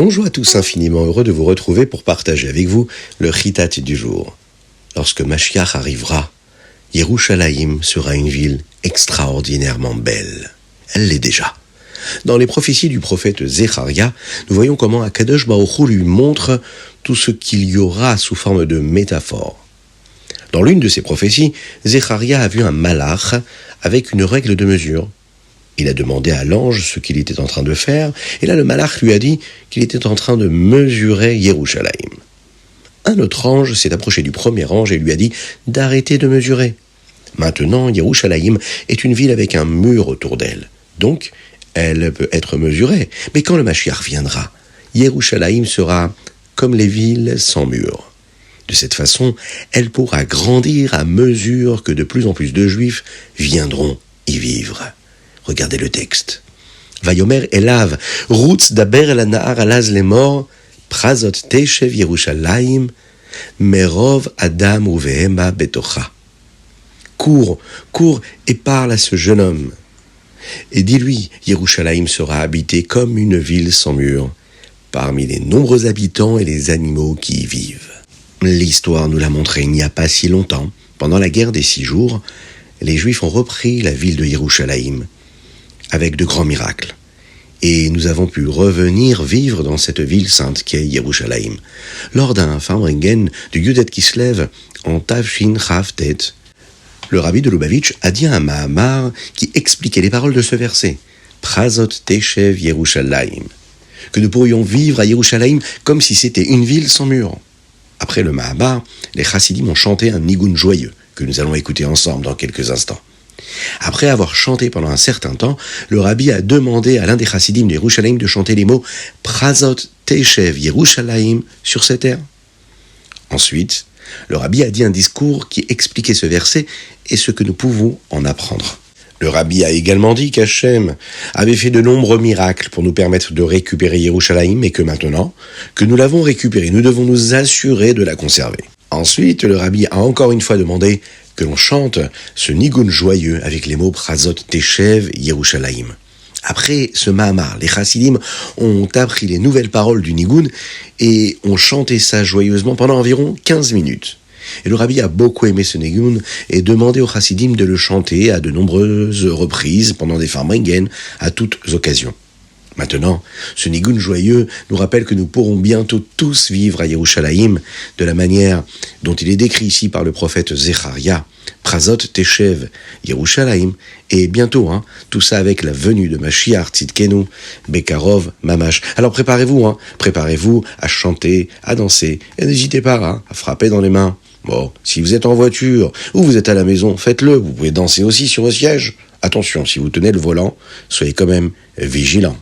Bonjour à tous, infiniment heureux de vous retrouver pour partager avec vous le Chitat du jour. Lorsque Mashiach arrivera, Yerushalayim sera une ville extraordinairement belle. Elle l'est déjà. Dans les prophéties du prophète Zecharia, nous voyons comment Akadosh Baruch Hu lui montre tout ce qu'il y aura sous forme de métaphore. Dans l'une de ces prophéties, Zecharia a vu un malach avec une règle de mesure. Il a demandé à l'ange ce qu'il était en train de faire, et là le malach lui a dit qu'il était en train de mesurer Yerushalayim. Un autre ange s'est approché du premier ange et lui a dit d'arrêter de mesurer. Maintenant, Yerushalayim est une ville avec un mur autour d'elle, donc elle peut être mesurée. Mais quand le Mashiach viendra, Yerushalayim sera comme les villes sans mur. De cette façon, elle pourra grandir à mesure que de plus en plus de Juifs viendront y vivre. Regardez le texte. Vayomer Elav, Rutz daber el hanahar alaz lemor, prazot teshev Yerushalayim, merov adam uvehema betocha. Cours et parle à ce jeune homme. Et dis-lui, Yerushalayim sera habité comme une ville sans mur, parmi les nombreux habitants et les animaux qui y vivent. L'histoire nous l'a montré il n'y a pas si longtemps. Pendant la guerre des 6 jours, les Juifs ont repris la ville de Yerushalayim avec de grands miracles. Et nous avons pu revenir vivre dans cette ville sainte qu'est Yerushalayim. Lors d'un Farbringen du Yudet Kislev en Tavshin Chav Tet, le rabbi de Lubavitch a dit un Mahamar qui expliquait les paroles de ce verset. Prazot Teshev Yerushalayim. Que nous pourrions vivre à Yerushalayim comme si c'était une ville sans mur. Après le Mahamar, les Chassidim ont chanté un nigun joyeux que nous allons écouter ensemble dans quelques instants. Après avoir chanté pendant un certain temps, le rabbi a demandé à l'un des Chassidim de Yerushalayim de chanter les mots Prazot Teshev Yerushalayim sur cette terre. Ensuite, le rabbi a dit un discours qui expliquait ce verset et ce que nous pouvons en apprendre. Le rabbi a également dit qu'Hachem avait fait de nombreux miracles pour nous permettre de récupérer Yerushalayim et que maintenant, que nous l'avons récupérée, nous devons nous assurer de la conserver. Ensuite, le rabbi a encore une fois demandé que l'on chante ce nigun joyeux avec les mots Prazot Teshev Yerushalayim. Après ce Mahamar, les Chassidim ont appris les nouvelles paroles du nigun et ont chanté ça joyeusement pendant environ 15 minutes. Et le rabbi a beaucoup aimé ce nigun et demandé aux Chassidim de le chanter à de nombreuses reprises pendant des Farbringen à toutes occasions. Maintenant, ce nigun joyeux nous rappelle que nous pourrons bientôt tous vivre à Yerushalayim de la manière dont il est décrit ici par le prophète Zecharia, Prazot Teshev Yerushalayim, et bientôt, tout ça avec la venue de Mashiach Tzidkenu, Bekarov Mamash. Alors préparez-vous à chanter, à danser, et n'hésitez pas à frapper dans les mains. Bon, si vous êtes en voiture ou vous êtes à la maison, faites-le, vous pouvez danser aussi sur vos sièges. Attention, si vous tenez le volant, soyez quand même vigilants.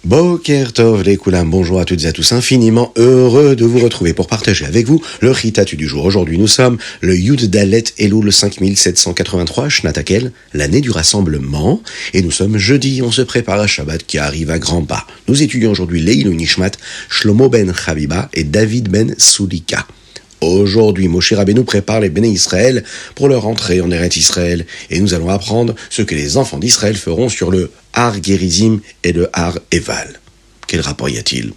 Boker Tov les Koulam, bonjour à toutes et à tous, infiniment heureux de vous retrouver pour partager avec vous le Chitat du jour. Aujourd'hui nous sommes le Yud Dalet Elul 5783, Shnatakel, l'année du rassemblement, et nous sommes jeudi, on se prépare à Shabbat qui arrive à grands pas. Nous étudions aujourd'hui Leilou Nishmat, Shlomo ben Chaviba et David ben Sulika. Aujourd'hui, Moshe Rabbeinu prépare les Béné Israël pour leur entrée en Eretz Israël et nous allons apprendre ce que les enfants d'Israël feront sur le Har Gerizim et le Har Eval. Quel rapport y a-t-il ?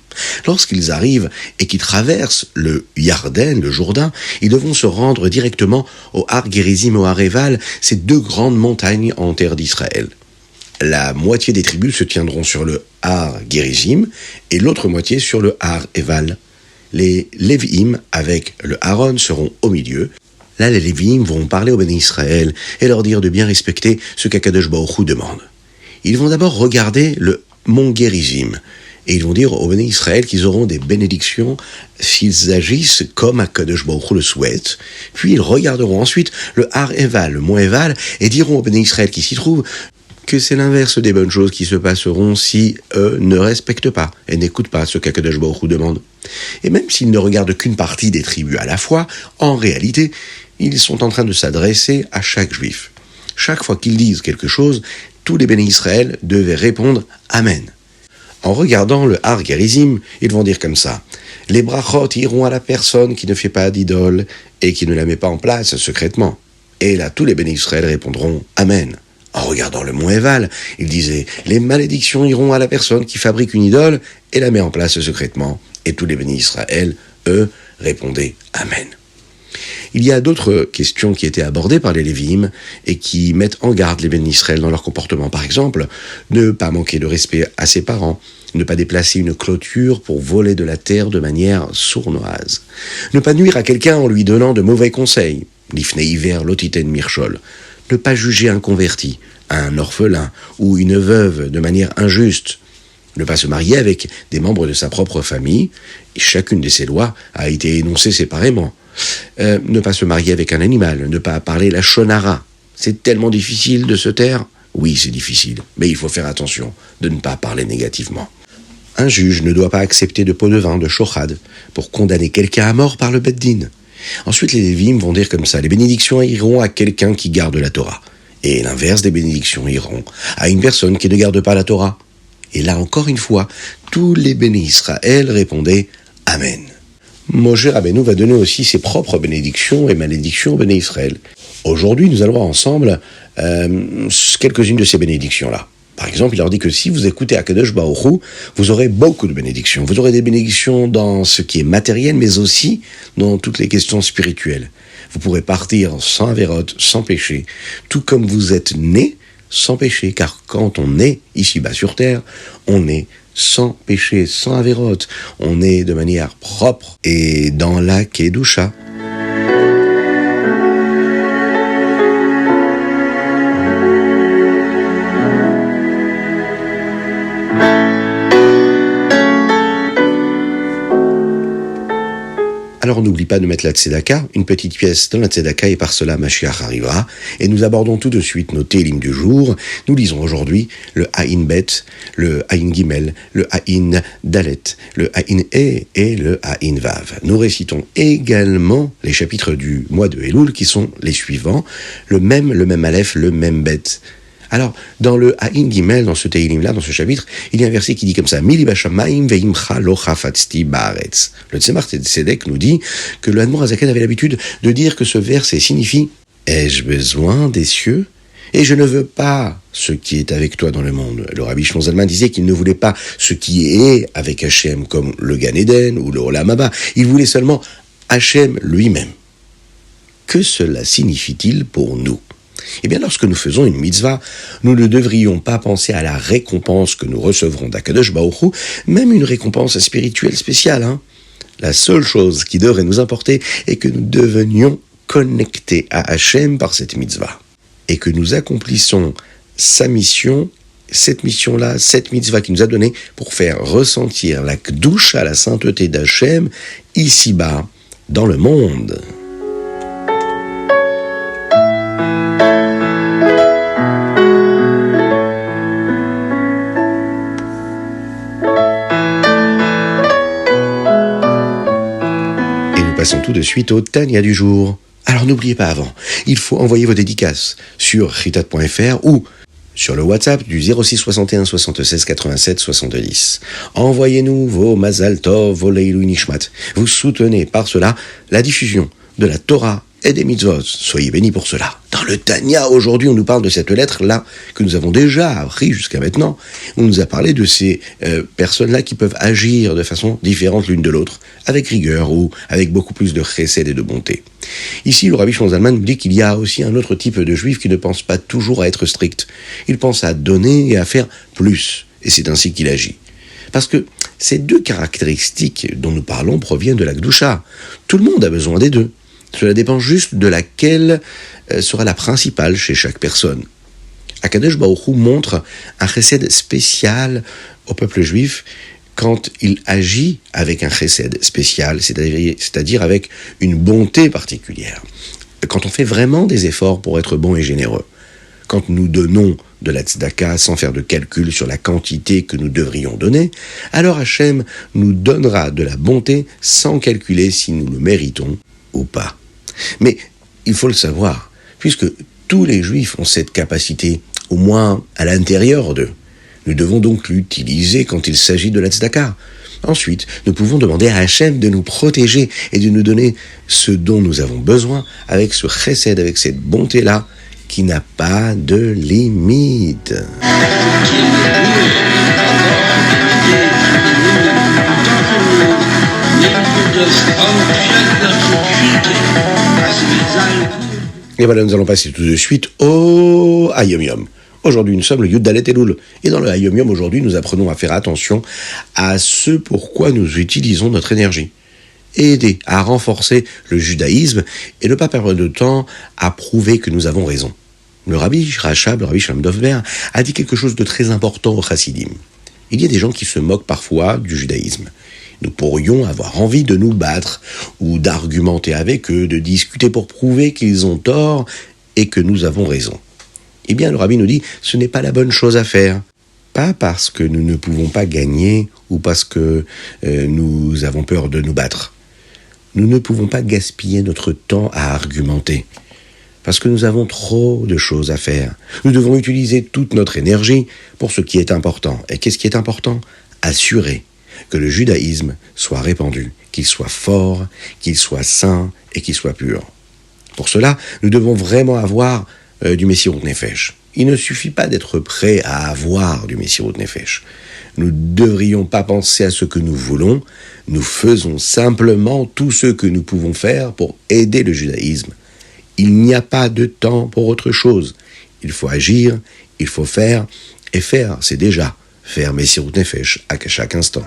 Lorsqu'ils arrivent et qu'ils traversent le Yarden, le Jourdain, ils devront se rendre directement au Har Gerizim et au Har Eval, ces 2 grandes montagnes en terre d'Israël. La moitié des tribus se tiendront sur le Har Gerizim et l'autre moitié sur le Har Eval. Les Lévi'im avec le Aaron seront au milieu. Là, les Lévi'im vont parler aux Béné Israël et leur dire de bien respecter ce qu'Akadosh Baruch Hu demande. Ils vont d'abord regarder le mont Gerizim et ils vont dire aux Béné Israël qu'ils auront des bénédictions s'ils agissent comme Akadosh Baruch Hu le souhaite. Puis ils regarderont ensuite le Har Eval, le mont Eval, et diront aux Béné Israël qui s'y trouvent que c'est l'inverse des bonnes choses qui se passeront si eux ne respectent pas et n'écoutent pas ce qu'Akadosh Baruch Hu demande. Et même s'ils ne regardent qu'une partie des tribus à la fois, en réalité, ils sont en train de s'adresser à chaque juif. Chaque fois qu'ils disent quelque chose, tous les bénis Israël devaient répondre « Amen ». En regardant le Har Gerizim, ils vont dire comme ça « Les brachot iront à la personne qui ne fait pas d'idole et qui ne la met pas en place secrètement ». Et là, tous les bénis Israël répondront « Amen ». En regardant le mont Eval, il disait « Les malédictions iront à la personne qui fabrique une idole et la met en place secrètement ». Et tous les bénis Israël, eux, répondaient « Amen ». Il y a d'autres questions qui étaient abordées par les Lévi'im et qui mettent en garde les bénis Israël dans leur comportement. Par exemple, ne pas manquer de respect à ses parents, ne pas déplacer une clôture pour voler de la terre de manière sournoise, ne pas nuire à quelqu'un en lui donnant de mauvais conseils, l'ifnei hiver lotiten mirchol, ne pas juger un converti, un orphelin ou une veuve de manière injuste, ne pas se marier avec des membres de sa propre famille, et chacune de ces lois a été énoncée séparément. Ne pas se marier avec un animal, ne pas parler la shonara. C'est tellement difficile de se taire. Oui, c'est difficile, mais il faut faire attention de ne pas parler négativement. Un juge ne doit pas accepter de pot de vin, de shochad, pour condamner quelqu'un à mort par le Beddin. Ensuite, les Lévi'im vont dire comme ça, les bénédictions iront à quelqu'un qui garde la Torah. Et l'inverse des bénédictions iront à une personne qui ne garde pas la Torah. Et là, encore une fois, tous les bénis Israël répondaient « Amen ». Moshe Rabbeinu va donner aussi ses propres bénédictions et malédictions aux bénis Israël. Aujourd'hui, nous allons voir ensemble quelques-unes de ces bénédictions-là. Par exemple, il leur dit que si vous écoutez Akadosh Baruch Hu, vous aurez beaucoup de bénédictions. Vous aurez des bénédictions dans ce qui est matériel, mais aussi dans toutes les questions spirituelles. Vous pourrez partir sans avérote, sans péché, tout comme vous êtes né sans péché, car quand on est ici-bas sur terre, on est sans péché, sans avérote, on est de manière propre et dans la Kedusha. Alors n'oublie pas de mettre la tzedaka, une petite pièce dans la tzedaka, et par cela Mashiach arrivera. Et nous abordons tout de suite nos télim du jour. Nous lisons aujourd'hui le Haïn Bet, le Haïn Gimel, le Haïn Dalet, le Haïn E et le Haïn Vav. Nous récitons également les chapitres du mois de Elul qui sont les suivants, le même Aleph, le même Bet. Alors, dans le Haïn Gimel, dans ce Tehillim-là, dans ce chapitre, il y a un verset qui dit comme ça, Mili b'shamayim ve'imcha lo chafatzti ba'aretz. Le Tzemar Tzedek nous dit que le Admor Hazaken avait l'habitude de dire que ce verset signifie « Ai-je besoin des cieux ? Et je ne veux pas ce qui est avec toi dans le monde. » Le Rabbi Shimon Zalman disait qu'il ne voulait pas ce qui est avec Hachem, comme le Gan Eden ou le Olam Haba. Il voulait seulement Hachem lui-même. Que cela signifie-t-il pour nous ? Eh bien, lorsque nous faisons une mitzvah, nous ne devrions pas penser à la récompense que nous recevrons d'Akadosh Baruch Hu, même une récompense spirituelle spéciale. La seule chose qui devrait nous importer est que nous devenions connectés à Hachem par cette mitzvah. Et que nous accomplissons sa mission, cette mission-là, cette mitzvah qu'il nous a donnée pour faire ressentir la kedusha, la sainteté d'Hachem, ici-bas, dans le monde. Passons tout de suite au Tania du jour. Alors n'oubliez pas avant, il faut envoyer vos dédicaces sur chitat.fr ou sur le WhatsApp du 06 61 76 87 70. Envoyez-nous vos Mazal Tov, vos Leilou Nishmat. Vous soutenez par cela la diffusion de la Torah et des mitzvot. Soyez bénis pour cela. Dans le Tania, aujourd'hui, on nous parle de cette lettre-là que nous avons déjà appris jusqu'à maintenant. On nous a parlé de ces personnes-là qui peuvent agir de façon différente l'une de l'autre, avec rigueur ou avec beaucoup plus de chesed et de bonté. Ici, le Rabbi Shimon Zalman nous dit qu'il y a aussi un autre type de juif qui ne pense pas toujours à être strict. Il pense à donner et à faire plus. Et c'est ainsi qu'il agit. Parce que ces deux caractéristiques dont nous parlons proviennent de la Kedusha. Tout le monde a besoin des deux. Cela dépend juste de laquelle sera la principale chez chaque personne. Akadosh Baruch Hu montre un chesed spécial au peuple juif quand il agit avec un chesed spécial, c'est-à-dire avec une bonté particulière. Quand on fait vraiment des efforts pour être bon et généreux. Quand nous donnons de la tzedaka sans faire de calcul sur la quantité que nous devrions donner, alors Hachem nous donnera de la bonté sans calculer si nous le méritons ou pas. Mais il faut le savoir, puisque tous les Juifs ont cette capacité, au moins à l'intérieur d'eux. Nous devons donc l'utiliser quand il s'agit de la tzedaka. Ensuite, nous pouvons demander à Hachem de nous protéger et de nous donner ce dont nous avons besoin avec ce chesed, avec cette bonté-là qui n'a pas de limite. Et voilà, nous allons passer tout de suite au Hayom Yom. Aujourd'hui, nous sommes le Yud Dalet Elul. Et dans le Hayom Yom, aujourd'hui, nous apprenons à faire attention à ce pourquoi nous utilisons notre énergie. Et aider à renforcer le judaïsme et ne pas perdre de temps à prouver que nous avons raison. Le Rabbi Rachab, le Rabbi Shalom Dovber, a dit quelque chose de très important aux Chassidim. Il y a des gens qui se moquent parfois du judaïsme. Nous pourrions avoir envie de nous battre ou d'argumenter avec eux, de discuter pour prouver qu'ils ont tort et que nous avons raison. Eh bien, le Rabbi nous dit, ce n'est pas la bonne chose à faire. Pas parce que nous ne pouvons pas gagner ou parce que nous avons peur de nous battre. Nous ne pouvons pas gaspiller notre temps à argumenter. Parce que nous avons trop de choses à faire. Nous devons utiliser toute notre énergie pour ce qui est important. Et qu'est-ce qui est important ? Assurer que le judaïsme soit répandu, qu'il soit fort, qu'il soit saint et qu'il soit pur. Pour cela, nous devons vraiment avoir du Messirut Nefesh. Il ne suffit pas d'être prêt à avoir du Messirut Nefesh. Nous ne devrions pas penser à ce que nous voulons, nous faisons simplement tout ce que nous pouvons faire pour aider le judaïsme. Il n'y a pas de temps pour autre chose. Il faut agir, il faut faire, et faire, c'est déjà faire Messirut Nefesh à chaque instant.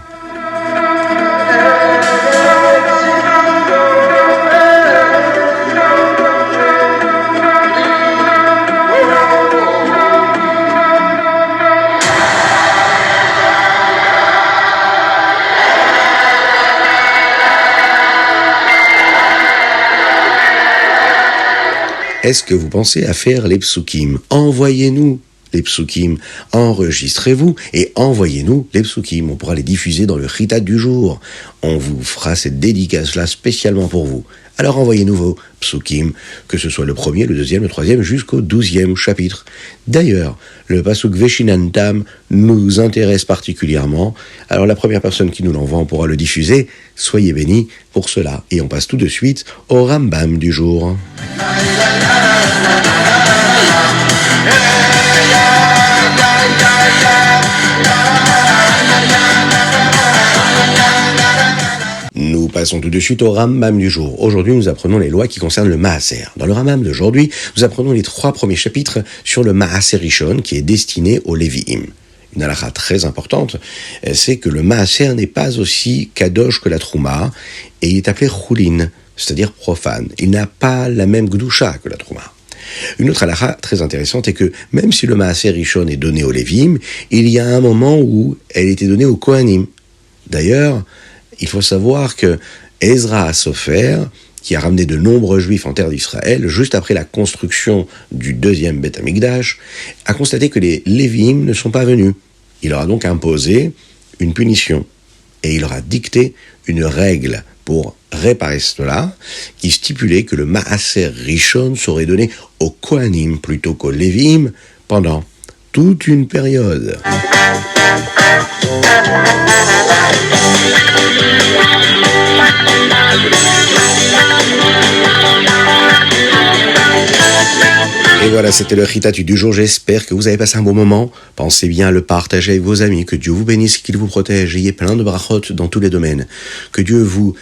Est-ce que vous pensez à faire les psukim ? Envoyez-nous les psukim, enregistrez-vous et envoyez-nous les psukim. On pourra les diffuser dans le chitat du jour. On vous fera cette dédicace-là spécialement pour vous. Alors envoyez-nous vos psukim, que ce soit le premier, le deuxième, le troisième, jusqu'au 12e chapitre. D'ailleurs, le pasuk Veshinantam nous intéresse particulièrement. Alors la première personne qui nous l'envoie, on pourra le diffuser. Soyez bénis pour cela. Et on passe tout de suite au Rambam du jour. Nous passons tout de suite au Rambam du jour. Aujourd'hui, nous apprenons les lois qui concernent le Maaser. Dans le Rambam d'aujourd'hui, nous apprenons les 3 premiers chapitres sur le Maaser Rishon qui est destiné aux Lévi'im. Une halakha très importante, c'est que le Maaser n'est pas aussi kadosh que la Trouma et il est appelé Choulin, c'est-à-dire profane. Il n'a pas la même gdusha que la Trouma. Une autre halakha très intéressante est que même si le Maaser Rishon est donné aux Lévi'im, il y a un moment où elle était donnée aux Kohanim. D'ailleurs, il faut savoir que Ezra Sofer, qui a ramené de nombreux Juifs en terre d'Israël, juste après la construction du 2e Beth Amikdash, a constaté que les Lévi'im ne sont pas venus. Il leur a donc imposé une punition et il leur a dicté une règle pour réparer cela, qui stipulait que le Maaser Rishon serait donné aux Kohanim plutôt qu'aux Lévi'im pendant toute une période. Et voilà, c'était le Chitat du jour. J'espère que vous avez passé un bon moment. Pensez bien à le partager avec vos amis. Que Dieu vous bénisse, qu'il vous protège. Ayez plein de brachot dans tous les domaines. Que Dieu vous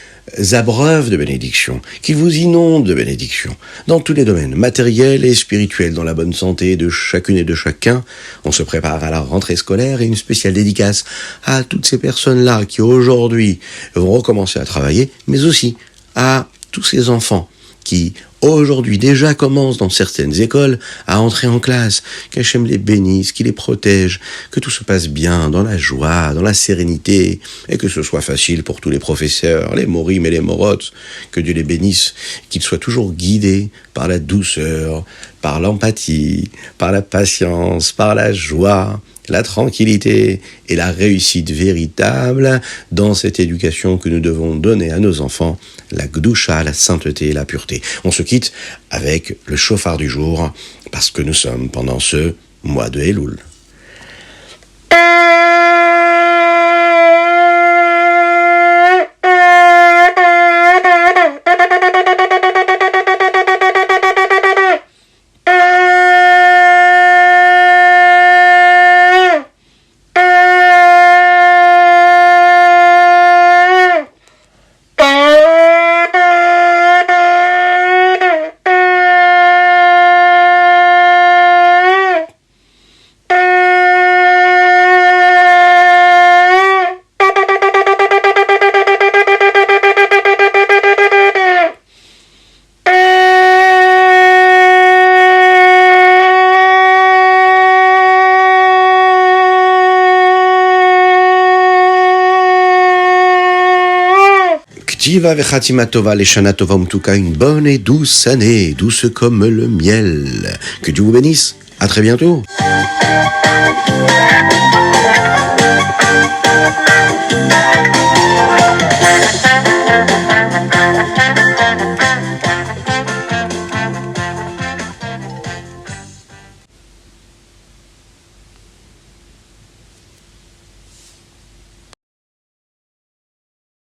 abreuve de bénédictions. Qu'il vous inonde de bénédictions. Dans tous les domaines, matériels et spirituels, dans la bonne santé de chacune et de chacun. On se prépare à la rentrée scolaire et une spéciale dédicace à toutes ces personnes-là qui aujourd'hui vont recommencer à travailler, mais aussi à tous ces enfants qui aujourd'hui déjà commencent dans certaines écoles à entrer en classe, qu'Hachem les bénisse, qu'il les protège, que tout se passe bien, dans la joie, dans la sérénité, et que ce soit facile pour tous les professeurs, les morim et les morotes, que Dieu les bénisse, qu'ils soient toujours guidés par la douceur, par l'empathie, par la patience, par la joie, la tranquillité et la réussite véritable dans cette éducation que nous devons donner à nos enfants, la gdoucha, la sainteté et la pureté. On se quitte avec le chauffard du jour, parce que nous sommes pendant ce mois de Elul. Ktiva vechatima tova leshana tova umtuka, une bonne et douce année, douce comme le miel. Que Dieu vous bénisse. À très bientôt.